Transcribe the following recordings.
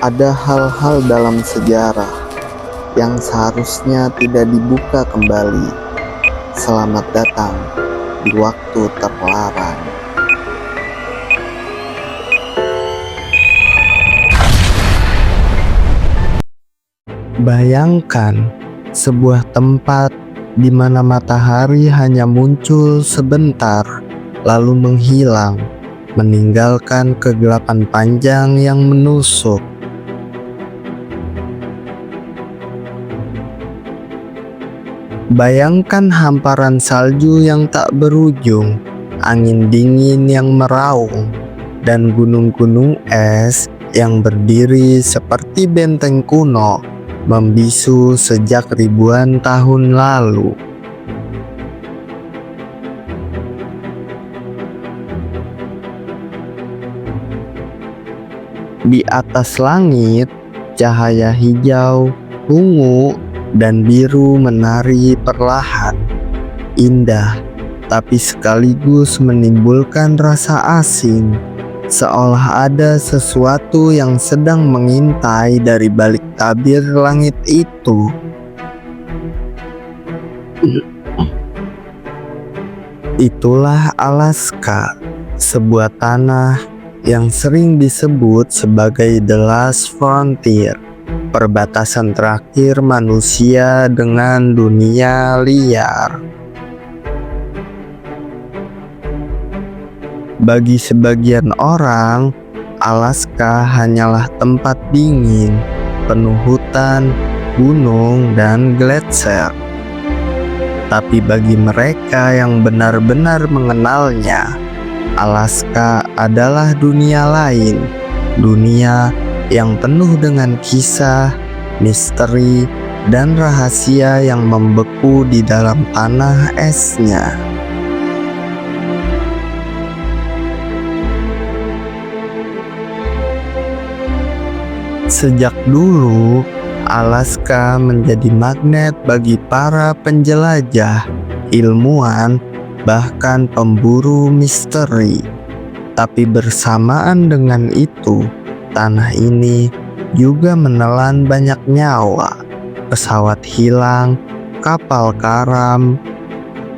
Ada hal-hal dalam sejarah yang seharusnya tidak dibuka kembali. Selamat datang di waktu terlarang. Bayangkan sebuah tempat di mana matahari hanya muncul sebentar, lalu menghilang, meninggalkan kegelapan panjang yang menusuk. Bayangkan hamparan salju yang tak berujung, angin dingin yang meraung, dan gunung-gunung es yang berdiri seperti benteng kuno, membisu sejak ribuan tahun lalu. Di atas langit, cahaya hijau, ungu, dan biru menari perlahan. Indah, tapi sekaligus menimbulkan rasa asing, seolah ada sesuatu yang sedang mengintai dari balik tabir langit itu. Itulah Alaska, sebuah tanah yang sering disebut sebagai The Last Frontier, perbatasan terakhir manusia dengan dunia liar. Bagi sebagian orang, Alaska hanyalah tempat dingin, penuh hutan, gunung, dan gletser. Tapi bagi mereka yang benar-benar mengenalnya, Alaska adalah dunia lain, dunia yang penuh dengan kisah, misteri, dan rahasia yang membeku di dalam tanah esnya. Sejak dulu, Alaska menjadi magnet bagi para penjelajah, ilmuwan, bahkan pemburu misteri. Tapi bersamaan dengan itu, tanah ini juga menelan banyak nyawa. Pesawat hilang, kapal karam,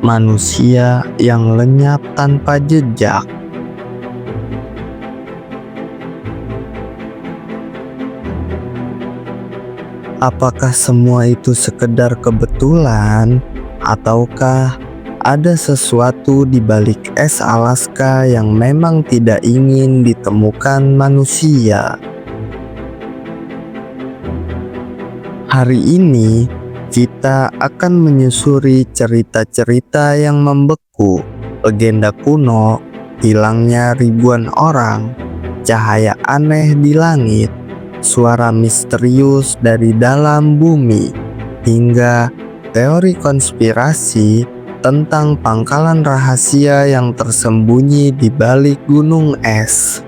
manusia yang lenyap tanpa jejak. Apakah semua itu sekedar kebetulan, ataukah ada sesuatu di balik es Alaska yang memang tidak ingin ditemukan manusia? Hari ini, kita akan menyusuri cerita-cerita yang membeku, legenda kuno, hilangnya ribuan orang, cahaya aneh di langit, suara misterius dari dalam bumi, hingga teori konspirasi tentang pangkalan rahasia yang tersembunyi di balik gunung es.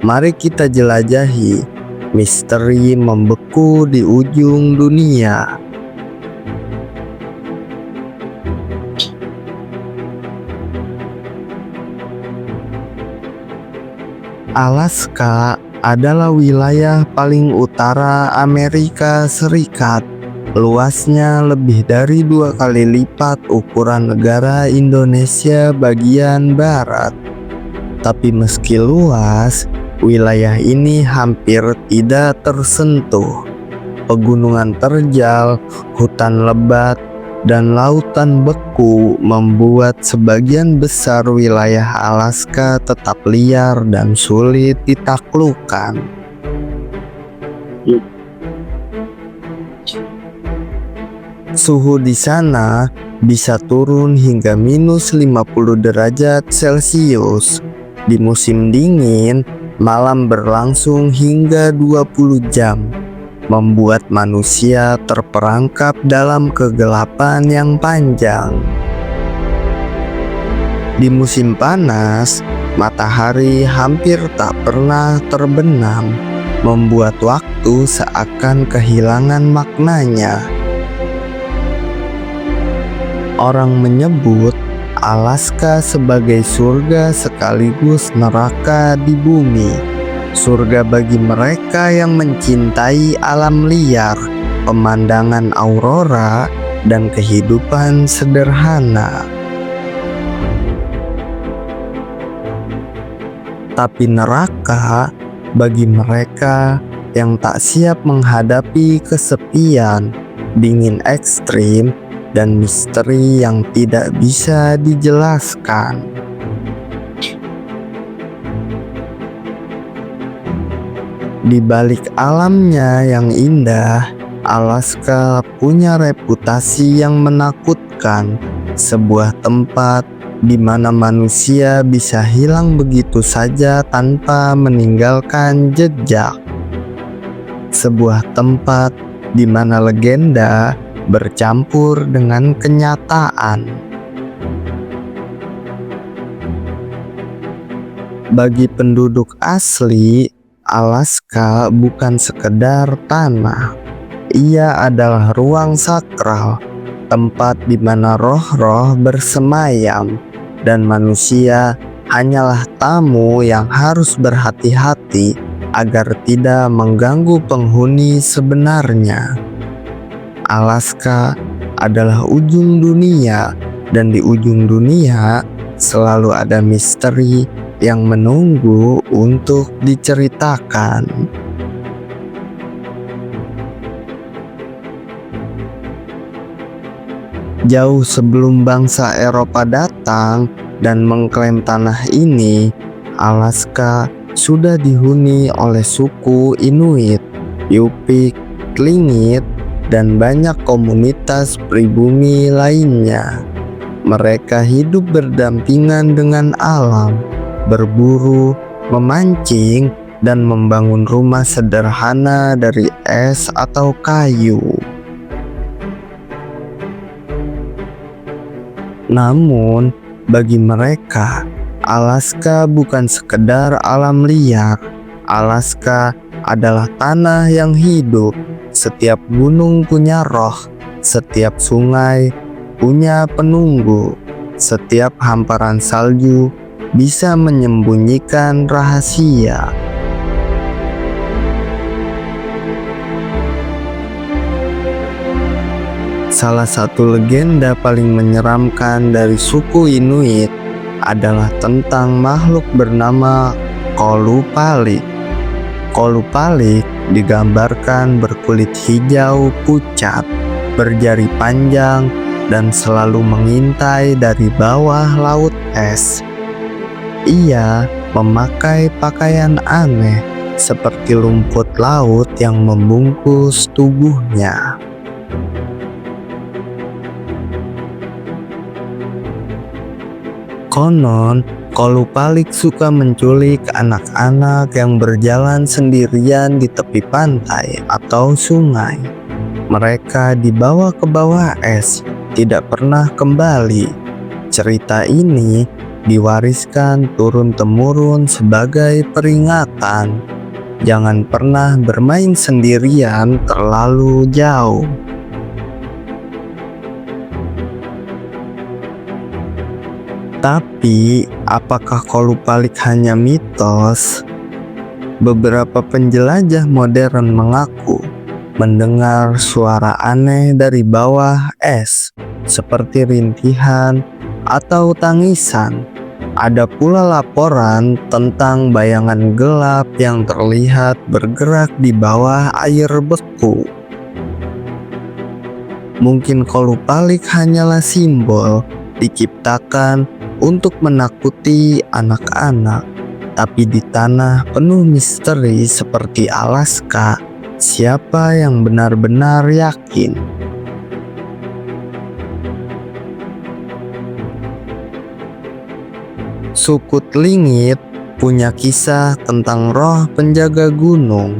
Mari kita jelajahi misteri membeku di ujung dunia. Alaska adalah wilayah paling utara Amerika Serikat. Luasnya lebih dari 2 kali lipat ukuran negara Indonesia bagian barat. Tapi meski luas, wilayah ini hampir tidak tersentuh. Pegunungan terjal, hutan lebat, dan lautan beku membuat sebagian besar wilayah Alaska tetap liar dan sulit ditaklukkan. Suhu di sana bisa turun hingga minus 50 derajat Celcius. Di musim dingin, malam berlangsung hingga 20 jam, membuat manusia terperangkap dalam kegelapan yang panjang. Di musim panas, matahari hampir tak pernah terbenam, membuat waktu seakan kehilangan maknanya. Orang menyebut Alaska sebagai surga sekaligus neraka di bumi. Surga bagi mereka yang mencintai alam liar, pemandangan aurora, dan kehidupan sederhana. Tapi neraka bagi mereka yang tak siap menghadapi kesepian, dingin ekstrim, dan misteri yang tidak bisa dijelaskan. Di balik alamnya yang indah, Alaska punya reputasi yang menakutkan, sebuah tempat di mana manusia bisa hilang begitu saja tanpa meninggalkan jejak. Sebuah tempat di mana legenda bercampur dengan kenyataan. Bagi penduduk asli, Alaska bukan sekedar tanah. Ia adalah ruang sakral, tempat di mana roh-roh bersemayam, dan manusia hanyalah tamu yang harus berhati-hati agar tidak mengganggu penghuni sebenarnya. Alaska adalah ujung dunia, dan di ujung dunia selalu ada misteri yang menunggu untuk diceritakan. Jauh sebelum bangsa Eropa datang dan mengklaim tanah ini, Alaska sudah dihuni oleh suku Inuit, Yupik, Tlingit, dan banyak komunitas pribumi lainnya. Mereka hidup berdampingan dengan alam, berburu, memancing, dan membangun rumah sederhana dari es atau kayu. Namun, bagi mereka, Alaska bukan sekedar alam liar. Alaska adalah tanah yang hidup. Setiap gunung punya roh, setiap sungai punya penunggu, setiap hamparan salju bisa menyembunyikan rahasia. Salah satu legenda paling menyeramkan dari suku Inuit adalah tentang makhluk bernama Kolupalik. Kolupalik digambarkan berkulit hijau pucat, berjari panjang, dan selalu mengintai dari bawah laut es. Ia memakai pakaian aneh seperti rumput laut yang membungkus tubuhnya. Konon, Kolupalik suka menculik anak-anak yang berjalan sendirian di tepi pantai atau sungai. Mereka dibawa ke bawah es, tidak pernah kembali. Cerita ini diwariskan turun-temurun sebagai peringatan. Jangan pernah bermain sendirian terlalu jauh. Tapi, apakah Kolupalik hanya mitos? Beberapa penjelajah modern mengaku mendengar suara aneh dari bawah es, seperti rintihan atau tangisan. Ada pula laporan tentang bayangan gelap yang terlihat bergerak di bawah air beku. Mungkin Kolupalik hanyalah simbol diciptakan untuk menakuti anak-anak, tapi di tanah penuh misteri seperti Alaska, siapa yang benar-benar yakin? Suku Tlingit punya kisah tentang roh penjaga gunung.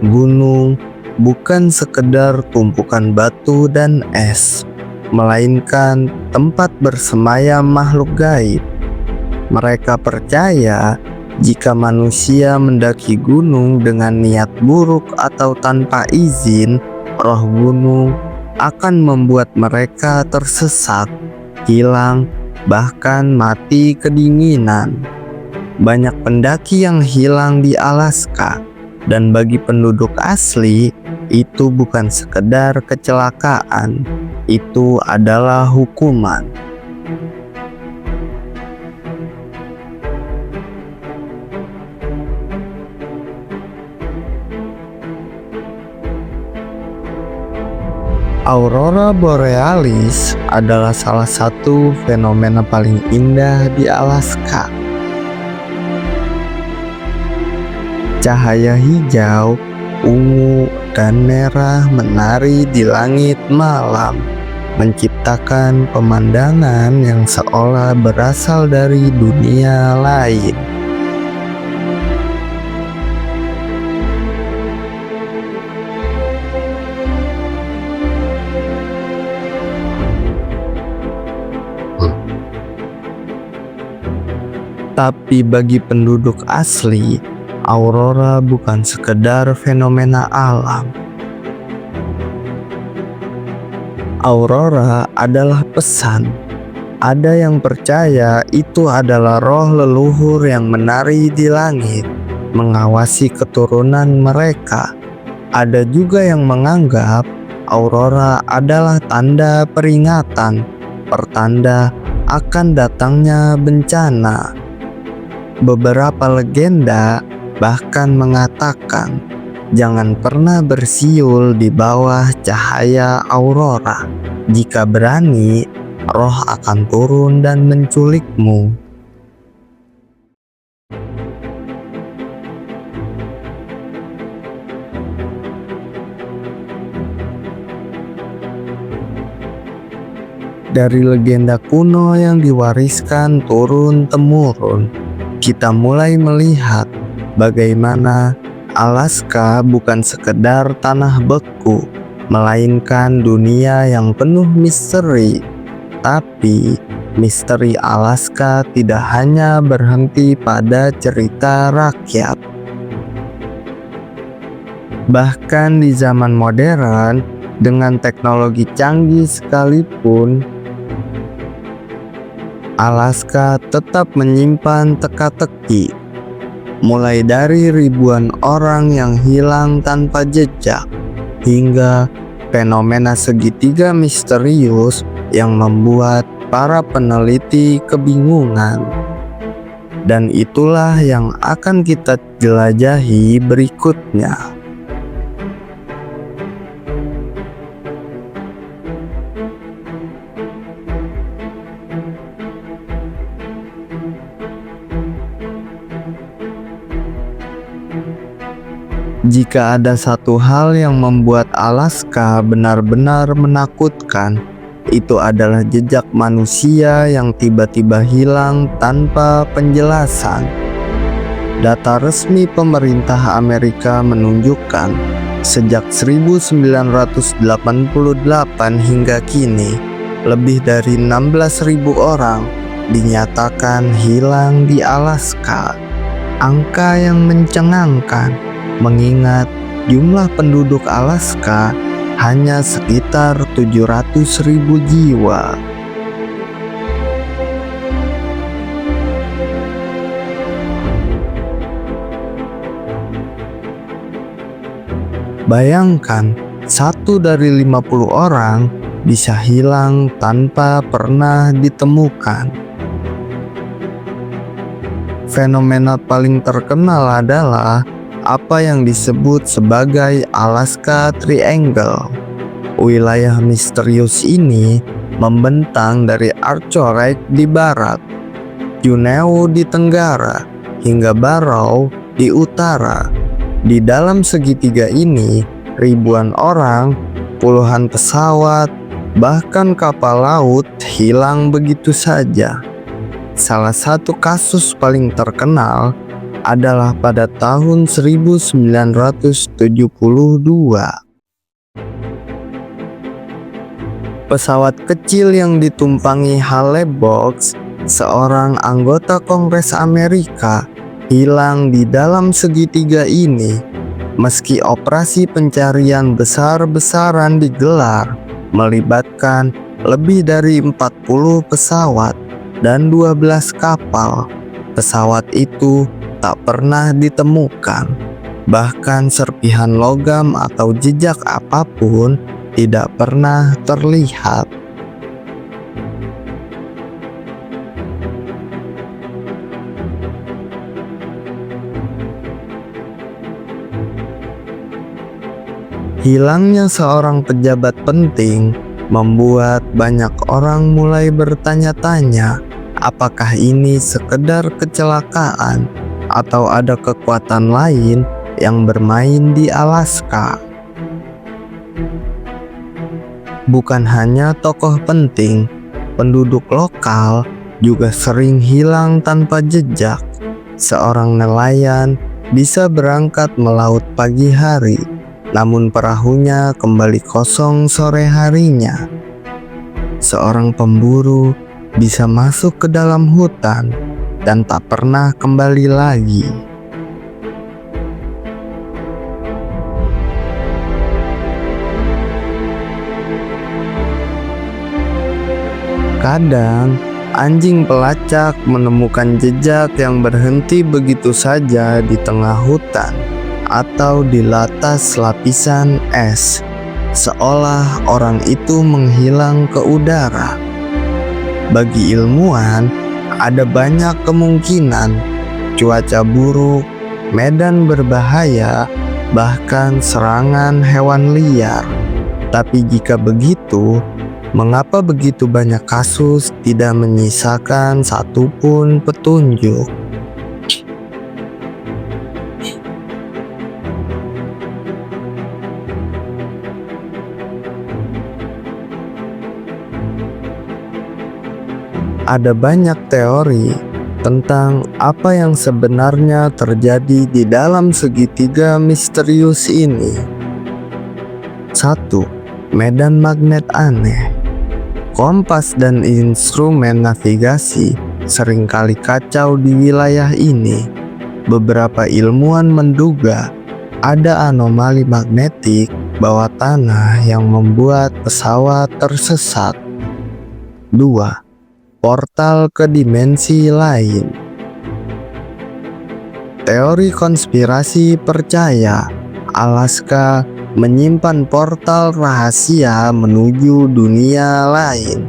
Gunung bukan sekedar tumpukan batu dan es, melainkan tempat bersemayam makhluk gaib. Mereka percaya jika manusia mendaki gunung dengan niat buruk atau tanpa izin, roh gunung akan membuat mereka tersesat, hilang, bahkan mati kedinginan. Banyak pendaki yang hilang di Alaska, dan bagi penduduk asli, itu bukan sekedar kecelakaan, itu adalah hukuman. Aurora Borealis adalah salah satu fenomena paling indah di Alaska. Cahaya hijau, ungu, dan merah menari di langit malam, menciptakan pemandangan yang seolah berasal dari dunia lain. Tapi bagi penduduk asli, aurora bukan sekedar fenomena alam. Aurora adalah pesan. Ada yang percaya itu adalah roh leluhur yang menari di langit, mengawasi keturunan mereka. Ada juga yang menganggap aurora adalah tanda peringatan, pertanda akan datangnya bencana. Beberapa legenda bahkan mengatakan, jangan pernah bersiul di bawah cahaya aurora. Jika berani, roh akan turun dan menculikmu. Dari legenda kuno yang diwariskan turun-temurun, kita mulai melihat bagaimana Alaska bukan sekedar tanah beku, melainkan dunia yang penuh misteri. Tapi misteri Alaska tidak hanya berhenti pada cerita rakyat. Bahkan di zaman modern, dengan teknologi canggih sekalipun, Alaska tetap menyimpan teka-teki, mulai dari ribuan orang yang hilang tanpa jejak, hingga fenomena segitiga misterius yang membuat para peneliti kebingungan. Dan itulah yang akan kita jelajahi berikutnya. Jika ada satu hal yang membuat Alaska benar-benar menakutkan, itu adalah jejak manusia yang tiba-tiba hilang tanpa penjelasan. Data resmi pemerintah Amerika menunjukkan, sejak 1988 hingga kini, lebih dari 16.000 orang dinyatakan hilang di Alaska. Angka yang mencengangkan, mengingat jumlah penduduk Alaska hanya sekitar 700.000 jiwa. Bayangkan, 1 dari 50 orang bisa hilang tanpa pernah ditemukan. Fenomena paling terkenal adalah apa yang disebut sebagai Alaska Triangle. Wilayah misterius ini membentang dari Arthurite di barat, Juneau di tenggara, hingga Barrow di utara. Di dalam segitiga ini, ribuan orang, puluhan pesawat, bahkan kapal laut hilang begitu saja. Salah satu kasus paling terkenal adalah pada tahun 1972. Pesawat kecil yang ditumpangi Hale Box, seorang anggota Kongres Amerika, hilang di dalam segitiga ini. Meski operasi pencarian besar-besaran digelar, melibatkan lebih dari 40 pesawat dan 12 kapal, pesawat itu tak pernah ditemukan. Bahkan serpihan logam atau jejak apapun tidak pernah terlihat. Hilangnya seorang pejabat penting membuat banyak orang mulai bertanya-tanya, apakah ini sekedar kecelakaan atau ada kekuatan lain yang bermain di Alaska. Bukan hanya tokoh penting, penduduk lokal juga sering hilang tanpa jejak. Seorang nelayan bisa berangkat melaut pagi hari, namun perahunya kembali kosong sore harinya. Seorang pemburu bisa masuk ke dalam hutan dan tak pernah kembali lagi. Kadang, anjing pelacak menemukan jejak yang berhenti begitu saja di tengah hutan atau di atas lapisan es, seolah orang itu menghilang ke udara. Bagi ilmuwan, ada banyak kemungkinan: cuaca buruk, medan berbahaya, bahkan serangan hewan liar. Tapi jika begitu, mengapa begitu banyak kasus tidak menyisakan satupun petunjuk? Ada banyak teori tentang apa yang sebenarnya terjadi di dalam segitiga misterius ini. 1. Medan magnet aneh. Kompas dan instrumen navigasi seringkali kacau di wilayah ini. Beberapa ilmuwan menduga ada anomali magnetik bawah tanah yang membuat pesawat tersesat. 2. Portal ke dimensi lain. Teori konspirasi percaya Alaska menyimpan portal rahasia menuju dunia lain.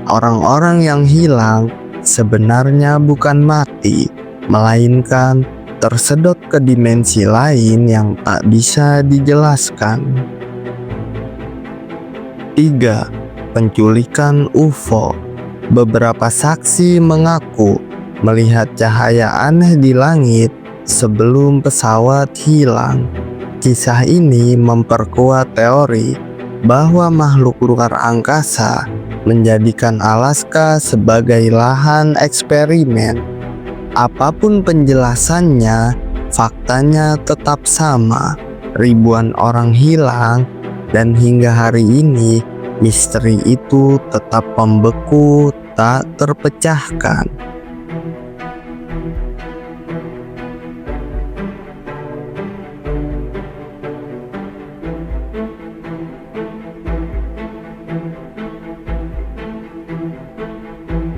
Orang-orang yang hilang sebenarnya bukan mati, melainkan tersedot ke dimensi lain yang tak bisa dijelaskan. 3. Penculikan UFO. Beberapa saksi mengaku melihat cahaya aneh di langit sebelum pesawat hilang. Kisah ini memperkuat teori bahwa makhluk luar angkasa menjadikan Alaska sebagai lahan eksperimen. Apapun penjelasannya, faktanya tetap sama. Ribuan orang hilang, dan hingga hari ini misteri itu tetap membeku, tak terpecahkan.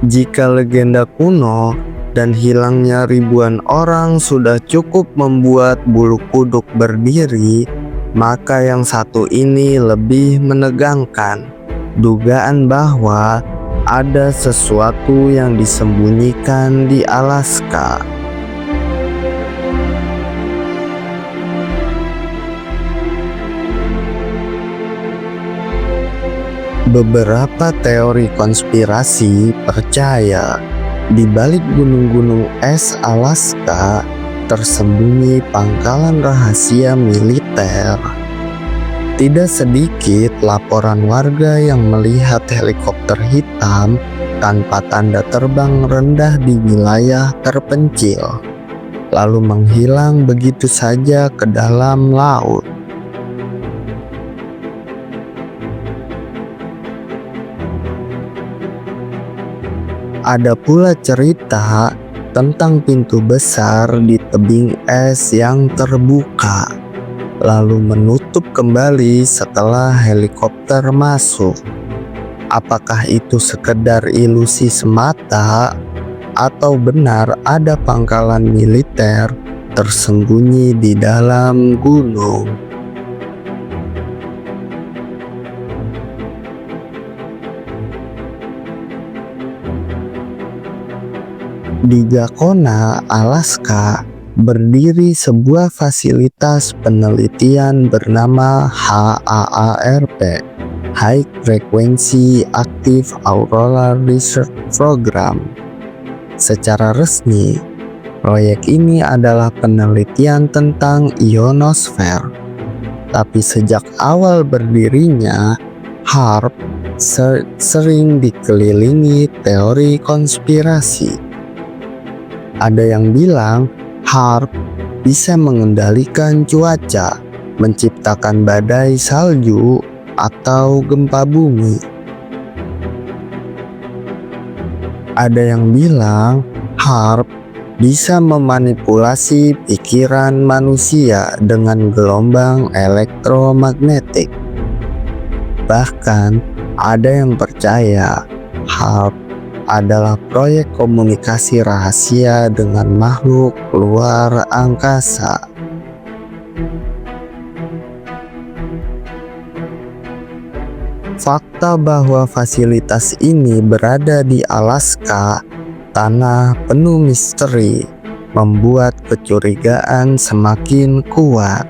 Jika legenda kuno dan hilangnya ribuan orang sudah cukup membuat bulu kuduk berdiri, maka yang satu ini lebih menegangkan. Dugaan bahwa ada sesuatu yang disembunyikan di Alaska. Beberapa teori konspirasi percaya di balik gunung-gunung es Alaska tersembunyi pangkalan rahasia militer. Tidak sedikit laporan warga yang melihat helikopter hitam tanpa tanda terbang rendah di wilayah terpencil, lalu menghilang begitu saja ke dalam laut. Ada pula cerita tentang pintu besar di tebing es yang terbuka, lalu menutup kembali setelah helikopter masuk. Apakah itu sekedar ilusi semata, atau benar ada pangkalan militer tersembunyi di dalam gunung. Di Gakona, Alaska, berdiri sebuah fasilitas penelitian bernama HAARP, High Frequency Active Auroral Research Program. Secara resmi, proyek ini adalah penelitian tentang ionosfer. Tapi sejak awal berdirinya, HAARP sering dikelilingi teori konspirasi. Ada yang bilang HAARP bisa mengendalikan cuaca, menciptakan badai salju, atau gempa bumi. Ada yang bilang HAARP bisa memanipulasi pikiran manusia dengan gelombang elektromagnetik. Bahkan ada yang percaya HAARP adalah proyek komunikasi rahasia dengan makhluk luar angkasa. Fakta bahwa fasilitas ini berada di Alaska, tanah penuh misteri, membuat kecurigaan semakin kuat.